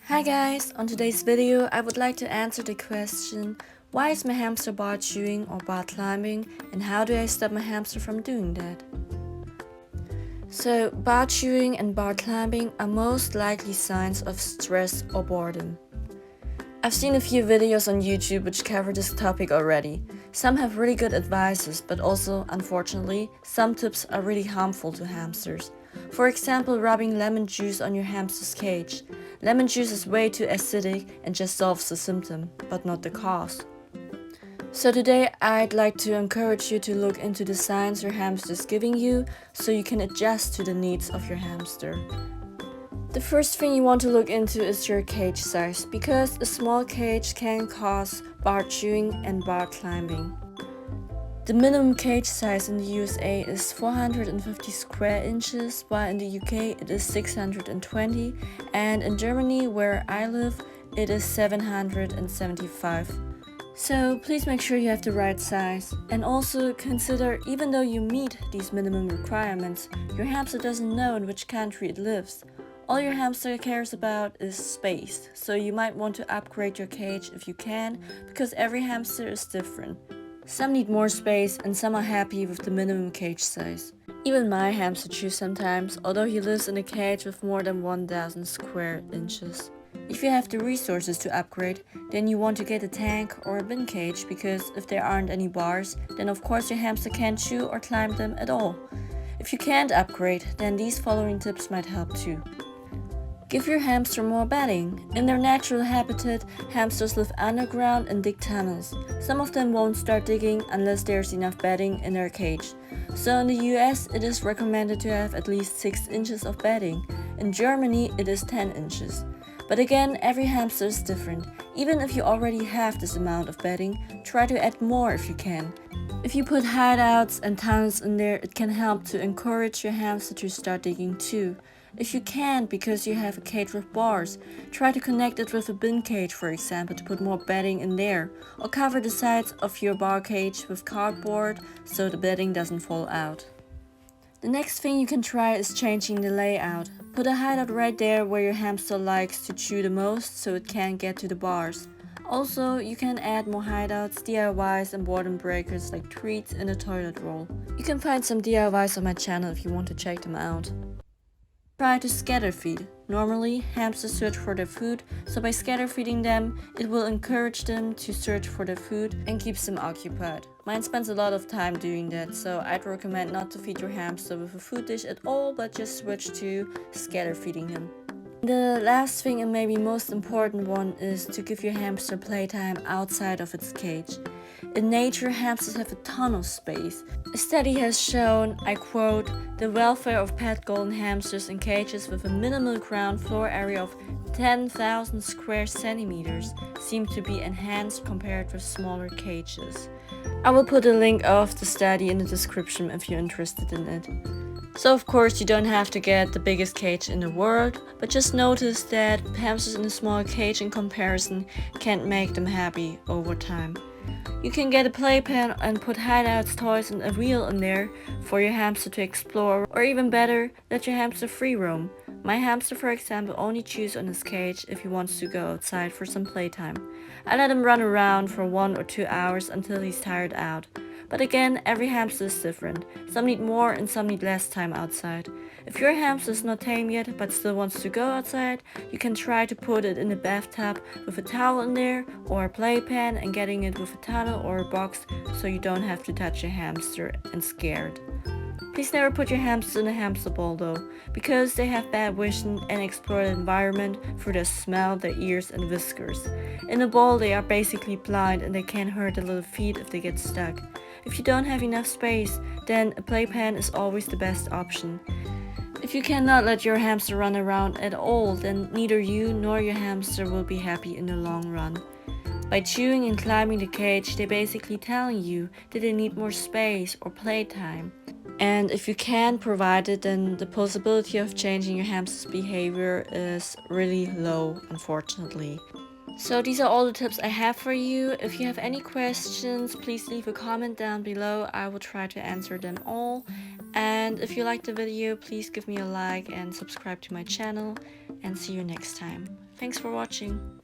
Hi guys, on today's video I would like to answer the question, why is my hamster bar chewing or bar climbing, and how do I stop my hamster from doing that? So bar chewing and bar climbing are most likely signs of stress or boredom. I've seen a few videos on YouTube which cover this topic already. Some have really good advices, but also, unfortunately, some tips are really harmful to hamsters. For example, rubbing lemon juice on your hamster's cage. Lemon juice is way too acidic and just solves the symptom, but not the cause. So today I'd like to encourage you to look into the signs your hamster is giving you so you can adjust to the needs of your hamster. The first thing you want to look into is your cage size, because a small cage can cause bar chewing and bar climbing. The minimum cage size in the USA is 450 square inches, while in the UK it is 620, and in Germany, where I live, it is 775. So please make sure you have the right size, and also consider, even though you meet these minimum requirements, your hamster doesn't know in which country it lives. All your hamster cares about is space, so you might want to upgrade your cage if you can, because every hamster is different. Some need more space and some are happy with the minimum cage size. Even my hamster chews sometimes, although he lives in a cage with more than 1000 square inches. If you have the resources to upgrade, then you want to get a tank or a bin cage, because if there aren't any bars, then of course your hamster can't chew or climb them at all. If you can't upgrade, then these following tips might help too. Give your hamster more bedding. In their natural habitat, hamsters live underground in dig tunnels. Some of them won't start digging unless there's enough bedding in their cage. So in the US, it is recommended to have at least 6 inches of bedding. In Germany, it is 10 inches. But again, every hamster is different. Even if you already have this amount of bedding, try to add more if you can. If you put hideouts and tunnels in there, it can help to encourage your hamster to start digging too. If you can't because you have a cage with bars, try to connect it with a bin cage, for example, to put more bedding in there, or cover the sides of your bar cage with cardboard so the bedding doesn't fall out. The next thing you can try is changing the layout. Put a hideout right there where your hamster likes to chew the most so it can't get to the bars. Also, you can add more hideouts, DIYs and boredom breakers like treats in a toilet roll. You can find some DIYs on my channel if you want to check them out. Try to scatter feed. Normally, hamsters search for their food, so by scatter feeding them, it will encourage them to search for their food and keeps them occupied. Mine spends a lot of time doing that, so I'd recommend not to feed your hamster with a food dish at all, but just switch to scatter feeding him. The last thing, and maybe most important one, is to give your hamster playtime outside of its cage. In nature, hamsters have a ton of space. A study has shown, I quote, "The welfare of pet golden hamsters in cages with a minimal ground floor area of 10,000 square centimeters seem to be enhanced compared with smaller cages." I will put a link of the study in the description if you're interested in it. So of course you don't have to get the biggest cage in the world, but just notice that hamsters in a small cage in comparison can't make them happy over time. You can get a playpen and put hideouts, toys and a wheel in there for your hamster to explore, or even better, let your hamster free roam. My hamster, for example, only chews on his cage if he wants to go outside for some playtime. I let him run around for 1 or 2 hours until he's tired out. But again, every hamster is different. Some need more and some need less time outside. If your hamster is not tame yet but still wants to go outside, you can try to put it in a bathtub with a towel in there or a playpen and getting it with a tunnel or a box so you don't have to touch your hamster and scared. Please never put your hamster in a hamster bowl though, because they have bad vision and explore the environment through their smell, their ears and whiskers. In a bowl they are basically blind and they can hurt their little feet if they get stuck. If you don't have enough space, then a playpen is always the best option. If you cannot let your hamster run around at all, then neither you nor your hamster will be happy in the long run. By chewing and climbing the cage, they're basically telling you that they need more space or playtime. And if you can't provide it, then the possibility of changing your hamster's behavior is really low, unfortunately. So these are all the tips I have for you. If you have any questions, please leave a comment down below. I will try to answer them all. And if you liked the video, please give me a like and subscribe to my channel. and see you next time. Thanks for watching.